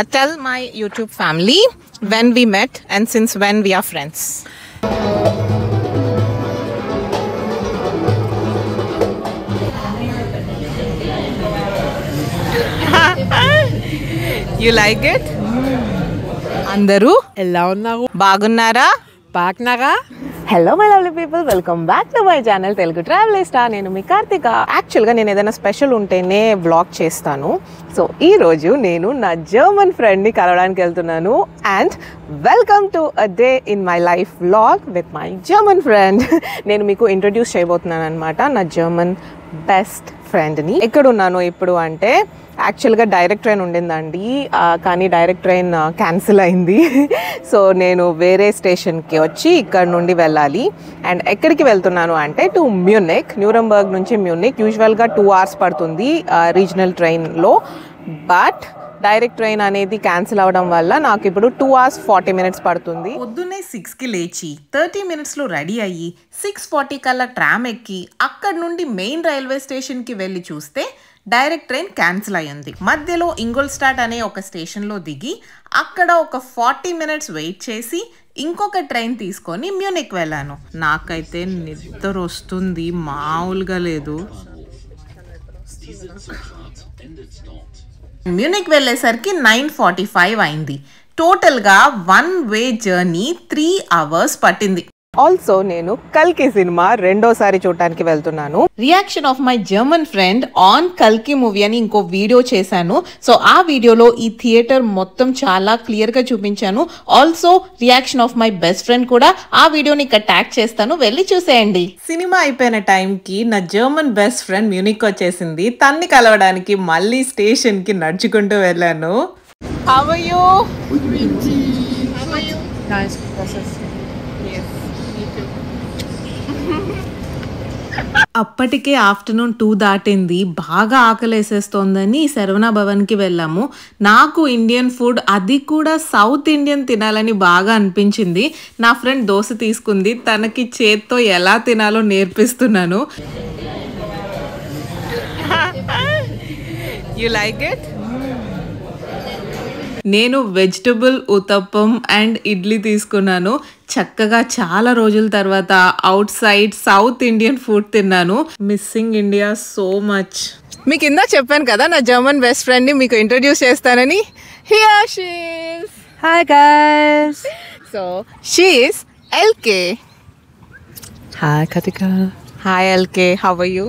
Tell my YouTube family when we met and since when we are friends. You like it? Andaru ఎలా ఉన్నారు బాగున్నారా? బాగున్నారా? Hello my lovely people, welcome back to my channel Telugu travelista. నేను మీ కార్తిక. యాక్చువల్గా నేను ఏదైనా స్పెషల్ ఉంటేనే వ్లాగ్ చేస్తాను. సో ఈరోజు నేను నా జర్మన్ ఫ్రెండ్ని కలవడానికి వెళ్తున్నాను. And welcome to a day in my life vlog with my German friend. నేను మీకు ఇంట్రడ్యూస్ చేయబోతున్నాను అనమాట నా జర్మన్ బెస్ట్ ఫ్రెండ్ని. ఎక్కడున్నాను ఇప్పుడు అంటే యాక్చువల్గా డైరెక్ట్ ట్రైన్ ఉండిందండి, కానీ డైరెక్ట్ ట్రైన్ క్యాన్సిల్ అయింది. సో నేను వేరే స్టేషన్కి వచ్చి ఇక్కడ నుండి వెళ్ళాలి. అండ్ ఎక్కడికి వెళ్తున్నాను అంటే టు మ్యూనిక్, న్యూరంబర్గ్ నుంచి మ్యూనిక్. యూజువల్గా 2 hours పడుతుంది రీజనల్ ట్రైన్లో, బట్ డైరెక్ట్ ట్రైన్ అనేది క్యాన్సిల్ అవ్వడం వల్ల నాకు ఇప్పుడు 2 hours 40 minutes పడుతుంది. పొద్దున్నే 6కి లేచి 30 minutesలో రెడీ అయ్యి 6:40 కల్లా ట్రామ్ ఎక్కి అక్కడ నుండి మెయిన్ రైల్వే స్టేషన్కి వెళ్ళి చూస్తే డైరెక్ట్ ట్రైన్ క్యాన్సిల్ అయ్యింది. మధ్యలో ఇంగోల్స్టాట్ అనే ఒక స్టేషన్లో దిగి అక్కడ ఒక 40 minutes వెయిట్ చేసి ఇంకొక ట్రైన్ తీసుకొని మ్యూనిక్ వెళ్ళాను. నాకైతే నిద్ర వస్తుంది, మామూలుగా లేదు. మ్యూనిక్ వెళ్ళేసరికి 9:45 అయింది. టోటల్గా 1 way జర్నీ 3 hours పట్టింది. ఆల్సో నేను కల్కి సినిమా రెండోసారి చూడటానికి వెళ్తున్నాను. Reaction of my German friend on కల్కి మూవీ అని ఇంకో వీడియో చేశాను. సో ఆ వీడియోలో ఈ థియేటర్ మొత్తం చాలా క్లియర్గా చూపించాను. Also reaction of my best friend కూడా ఆ వీడియోని ఇక్కడ ట్యాగ్ చేస్తాను, వెళ్ళి చూసేయండి. సినిమా అయిపోయిన టైంకి నా జర్మన్ బెస్ట్ ఫ్రెండ్ మ్యూనిక్ వచ్చేసింది. తన్ని కలవడానికి మళ్ళీ స్టేషన్కి నడుచుకుంటూ వెళ్ళాను. How are you? How are you? Nice process. అప్పటికే ఆఫ్టర్నూన్ 2 దాటింది. బాగా ఆకలేసేస్తోందని శరవణ భవన్కి వెళ్ళాము. నాకు ఇండియన్ ఫుడ్, అది కూడా సౌత్ ఇండియన్ తినాలని బాగా అనిపించింది. నా ఫ్రెండ్ దోశ తీసుకుంది, తనకి చేత్తో ఎలా తినాలో నేర్పిస్తున్నాను. You like it? నేను వెజిటబుల్ ఉతప్పం అండ్ ఇడ్లీ తీసుకున్నాను. చక్కగా చాలా రోజుల తర్వాత outside South Indian food తిన్నాను. Missing India so much. మీకు కింద చెప్పాను కదా నా జర్మన్ బెస్ట్ ఫ్రెండ్ని మీకు ఇంట్రడ్యూస్ చేస్తానని. Here she is. Hi guys. So she is LK. Hi Katika. Hi LK, how are you?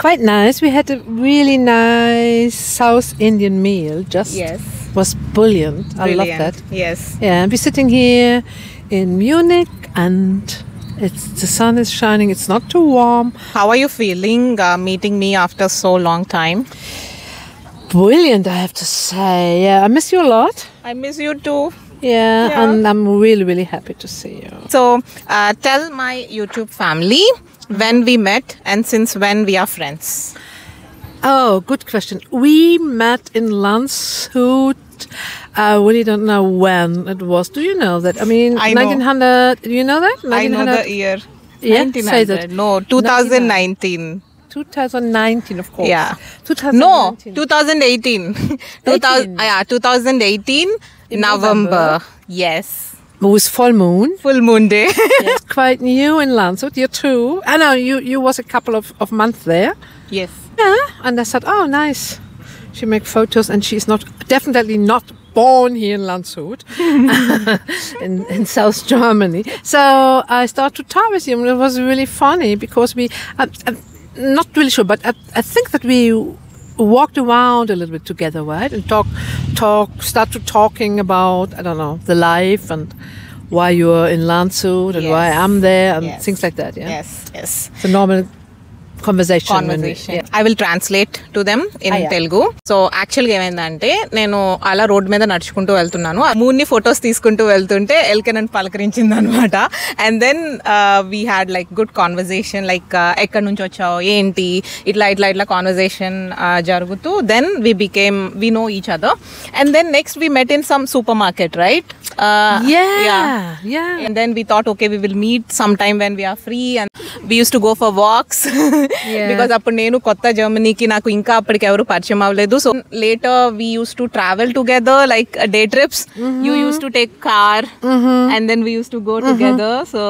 Quite nice. We had a really nice South Indian meal. Just Yes. was brilliant. I love that. Yes. Yeah, and we're sitting here in Munich and the sun is shining. It's not too warm. How are you feeling meeting me after so long time? Brilliant, I have to say. Yeah, I miss you a lot. I miss you too. Yeah, and I'm really, really happy to see you. So tell my YouTube family when we met and since when we are friends. Oh, good question. We met in Landshut. I really don't know when it was. Do you know that? I mean, I know. 1900. Do you know that? I know the year. Yeah, 1900. say that. No, 2019. 2019, of course. Yeah. 2019. No, 2018. 2018 In November. Yes. It was full moon. Full moon day. Yes, quite new in Landshut. You too. I know you was a couple of months there. Yes. Yeah, and I said, oh, nice. She make photos, and she's definitely not born here in Landshut, in South Germany. So I started to talk with him. It was really funny because I'm not really sure, but I think that we walked around a little bit together, right? And started talking about, I don't know, the life and why you're in Landshut and why I'm there and things like that, yeah? Yes. It's a normal conversation. I will translate to them in Telugu. So యాక్చువల్గా ఏమైందంటే నేను అలా road మీద నడుచుకుంటూ వెళ్తున్నాను. మూన్ని photos తీసుకుంటూ వెళ్తుంటే LK నన్ను పలకరించింది అనమాట. And then we had like good conversation, like ఎక్కడి నుంచి వచ్చావు ఏంటి ఇట్లా కాన్వర్జేషన్ జరుగుతూ then we know each other. And then next we met in some supermarket, right? Yeah. And then we thought, okay, we will meet sometime when we are free, and we used to go for walks. Because అప్పుడు నేను కొత్త జర్మనీకి నాకు ఇంకా అప్పటికి ఎవరు పరిచయం అవ్వలేదు. So later we use to travel together like day trips. You use to take car and then we use to go together. So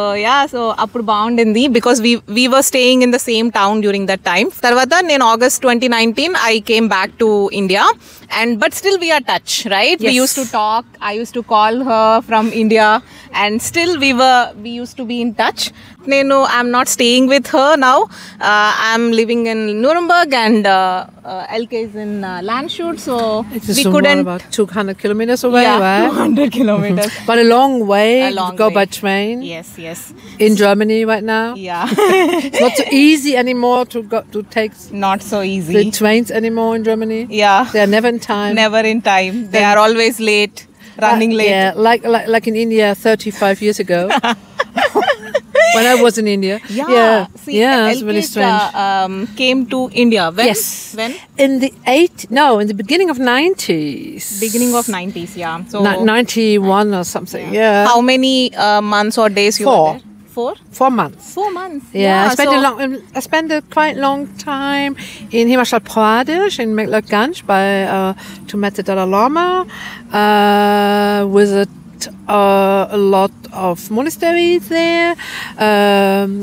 so అప్పుడు బాగుండింది because we were staying in the same town during that time. తర్వాత నేను August 2019 I came back to India, and but still we are touch, right? Yes. We used to talk. I used to call her from India, and still we used to be in touch. I'm not staying with her now. I'm living in Nuremberg, and LK is in Landshut, so we couldn't. About 200 kilometers away, yeah, right? 200 kilometers. But a long way to go by train. Yes. In Germany right now. Yeah. It's not so easy anymore to take not so easy the trains anymore in Germany. Yeah. They are never in time. Never in time. They are always late, running late. Yeah, like in India 35 years ago. When I was in India. See, it's really strange. Came to India when? Yes. When? In the beginning of 90s. Beginning of 90s, yeah. So 91 or something. Yeah. How many months or days you were there? 4 months. 4 months. Yeah, I spent a quite long time in Himachal Pradesh in Mecklenburg to meet the Dalai Lama. Visit a lot of monasteries there,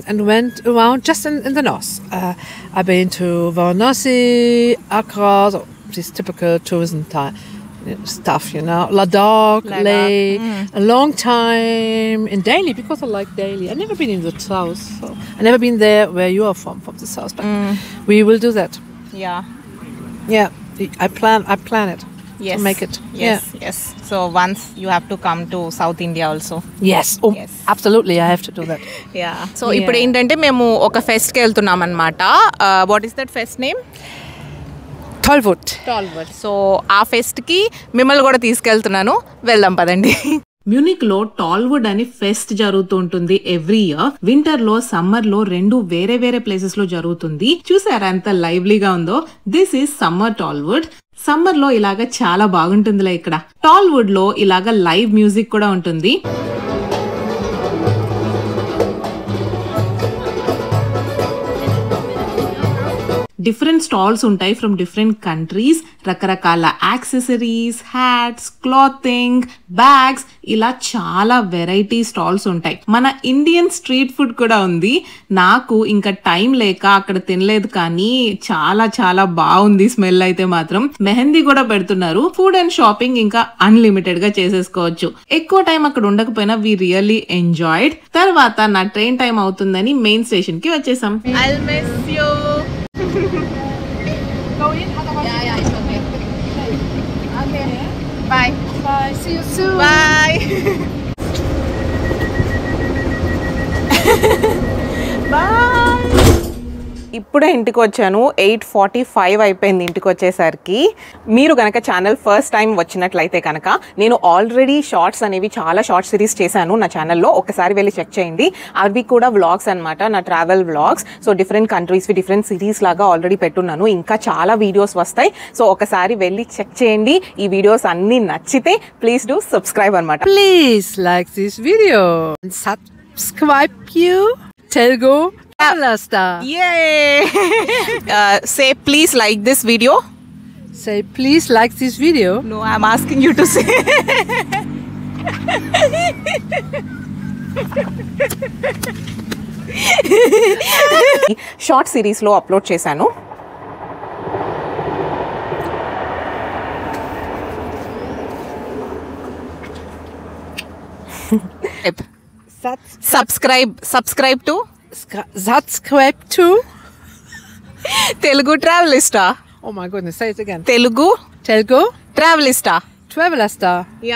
and went around just in the north. I've been to Varanasi, Accra, so this typical tourism stuff, Ladakh, Leh. A long time in Delhi because I like Delhi. I've never been in the south, so I've never been there where you are from the south, but we will do that. Yeah, I plan it. Yes. To make it. Yes. So once you have to come to South India also. Yes. Absolutely, I have to do that. Yeah. So ఇప్పుడు ఏంటంటే మేము ఒక pest కి వెళ్తున్నాం అన్నమాట. What is that fest name? Tollwood. So ఆ pest కి మిమ్మల్ని కూడా తీసుకెళ్తున్నాను. వెళ్దాం పదండి. మ్యూనిక్ లో టాల్వుడ్ అని ఫెస్ట్ జరుగుతూ ఉంటుంది ఎవ్రీ ఇయర్. వింటర్ లో, సమ్మర్ లో రెండు వేరే ప్లేసెస్ లో జరుగుతుంది. చూసారా ఎంత లైవ్లీగా ఉందో? This is summer Tollywood. Summer లో ఇలాగా చాలా బాగుంటుందిలే ఇక్కడ. టాల్వుడ్ లో ఇలాగా లైవ్ మ్యూజిక్ కూడా ఉంటుంది. డిఫరెంట్ స్టాల్స్ ఉంటాయి ఫ్రమ్ డిఫరెంట్ కంట్రీస్. రకరకాల యాక్సెసరీస్, హ్యాట్స్, క్లాతింగ్, బ్యాగ్స్, ఇలా చాలా వెరైటీ స్టాల్స్ ఉంటాయి. మన ఇండియన్ స్ట్రీట్ ఫుడ్ కూడా ఉంది. నాకు ఇంకా టైం లేక అక్కడ తినలేదు, కానీ చాలా చాలా బాగుంది స్మెల్ అయితే మాత్రం. మెహందీ కూడా పెడుతున్నారు. ఫుడ్ అండ్ షాపింగ్ ఇంకా అన్లిమిటెడ్ గా చేసేసుకోవచ్చు. ఎక్కువ టైం అక్కడ ఉండకపోయినా వి రియల్లీ ఎంజాయ్డ్. తర్వాత నా ట్రైన్ టైం అవుతుందని మెయిన్ స్టేషన్ కి వచ్చేసాం. I'll miss you. Go in, otherwise. Yeah, it's okay. Okay. Bye. See you soon. Bye. Bye. ఇప్పుడే ఇంటికి వచ్చాను. 8:45 అయిపోయింది ఇంటికి వచ్చేసరికి. మీరు కనుక ఛానల్ ఫస్ట్ టైం వచ్చినట్లయితే కనుక నేను ఆల్రెడీ షార్ట్స్ అనేవి చాలా షార్ట్ సిరీస్ చేశాను నా ఛానల్లో. ఒకసారి వెళ్ళి చెక్ చేయండి. అవి కూడా వ్లాగ్స్ అనమాట, నా ట్రావెల్ వ్లాగ్స్. సో డిఫరెంట్ కంట్రీస్వి డిఫరెంట్ సిరీస్ లాగా ఆల్రెడీ పెట్టున్నాను. ఇంకా చాలా వీడియోస్ వస్తాయి. సో ఒకసారి వెళ్ళి చెక్ చేయండి. ఈ వీడియోస్ అన్నీ నచ్చితే ప్లీజ్ డూ సబ్స్క్రైబ్ అనమాట. Please like this video and subscribe you. Telugu Traveler Star. Yay! Say please like this video. Say please like this video. No, I'm asking you to say. Short సిరీస్లో upload చేశాను. Subscribe to Telugu Travelista. Oh my goodness, say it again. Telugu Travelista. Yeah.